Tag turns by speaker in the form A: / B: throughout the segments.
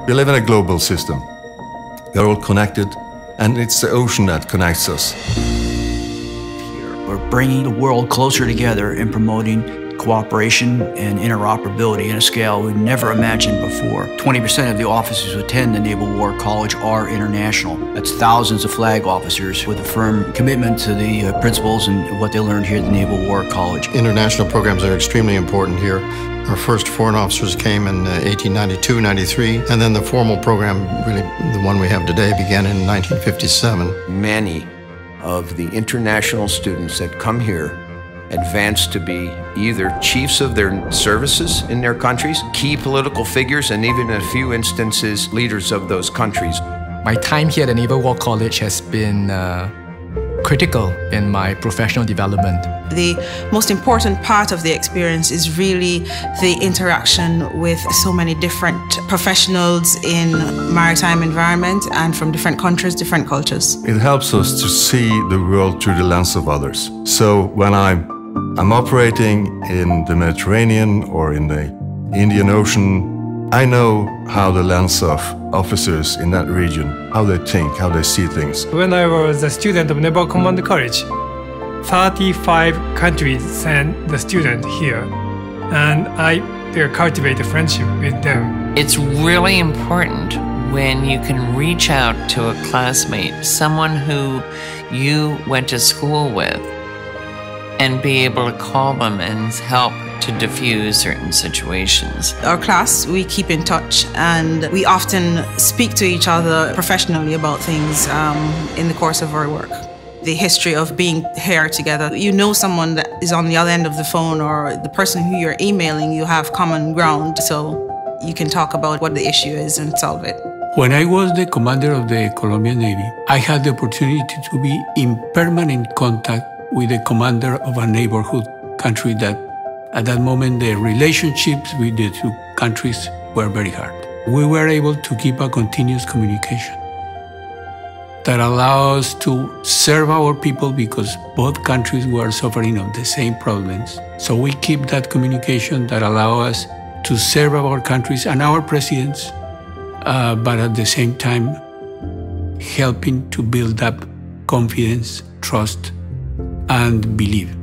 A: We live in a global system. We're all connected, and it's the ocean that connects us.
B: We're bringing the world closer together and promoting cooperation and interoperability in a scale we've never imagined before. 20% of the officers who attend the Naval War College are international. That's thousands of flag officers with a firm commitment to the principles and what they learned here at the Naval War College.
C: International programs are extremely important here. Our first foreign officers came in 1892, 93, and then the formal program, really the one we have today, began in 1957.
D: Many of the international students that come here advance to be either chiefs of their services in their countries, key political figures, and even in a few instances, leaders of those countries.
E: My time here at the Naval War College has been critical in my professional development.
F: The most important part of the experience is really the interaction with so many different professionals in maritime environment and from different countries, different cultures.
A: It helps us to see the world through the lens of others. So when I'm operating in the Mediterranean or in the Indian Ocean, I know how the lens of officers in that region, how they think, how they see things.
G: When I was a student of Naval Command College, 35 countries sent the student here, and I cultivate a friendship with them.
H: It's really important when you can reach out to a classmate, someone who you went to school with, and be able to call them and help to diffuse certain situations.
F: Our class, we keep in touch, and we often speak to each other professionally about things in the course of our work. The history of being here together. You know someone that is on the other end of the phone, or the person who you're emailing, you have common ground, so you can talk about what the issue is and solve it.
I: When I was the commander of the Colombian Navy, I had the opportunity to be in permanent contact with the commander of a neighborhood country that at that moment the relationships with the two countries were very hard. We were able to keep a continuous communication that allows us to serve our people because both countries were suffering of the same problems. So we keep that communication that allows us to serve our countries and our presidents, but at the same time helping to build up confidence, trust, and belief.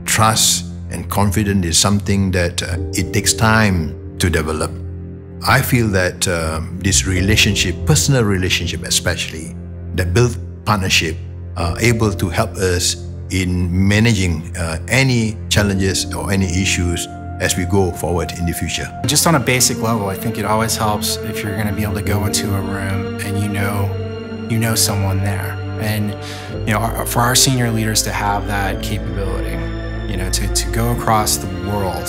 J: Trust and confidence is something that it takes time to develop. I feel that this relationship, personal relationship especially, that build partnership, are able to help us in managing any challenges or any issues as we go forward in the future.
K: Just on a basic level, I think it always helps if you're going to be able to go into a room and you know someone there. And for our senior leaders to have that capability, to go across the world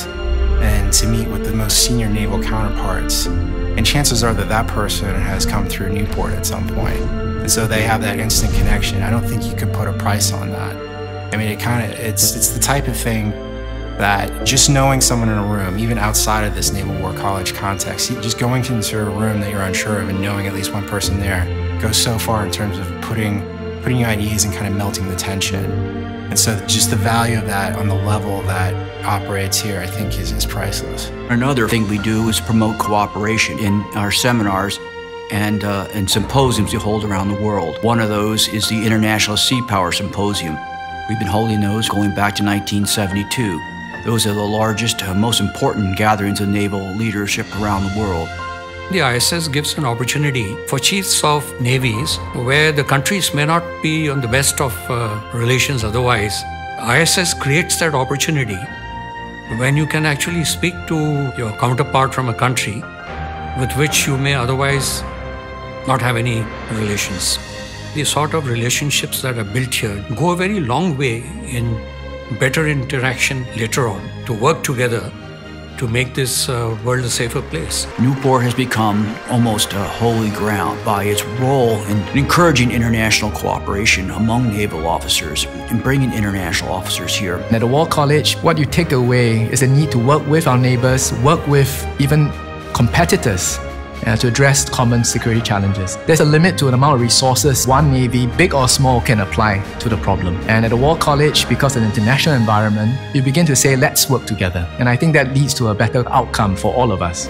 K: and to meet with the most senior naval counterparts, and chances are that person has come through Newport at some point, and so they have that instant connection. I don't think you could put a price on that. I mean, it's the type of thing that just knowing someone in a room, even outside of this Naval War College context, just going into a room that you're unsure of and knowing at least one person there goes so far in terms of putting you at ease and kind of melting the tension. And so just the value of that on the level that operates here, I think is priceless.
B: Another thing we do is promote cooperation in our seminars and symposiums we hold around the world. One of those is the International Sea Power Symposium. We've been holding those going back to 1972. Those are the largest, most important gatherings of naval leadership around the world.
L: The ISS gives an opportunity for chiefs of navies where the countries may not be on the best of relations otherwise. ISS creates that opportunity when you can actually speak to your counterpart from a country with which you may otherwise not have any relations. The sort of relationships that are built here go a very long way in better interaction later on to work together to make this world a safer place.
B: Newport has become almost a holy ground by its role in encouraging international cooperation among naval officers and bringing international officers here.
E: At the War College, what you take away is the need to work with our neighbors, work with even competitors, to address common security challenges. There's a limit to the amount of resources one Navy, big or small, can apply to the problem. And at the War College, because of the international environment, you begin to say, let's work together. And I think that leads to a better outcome for all of us.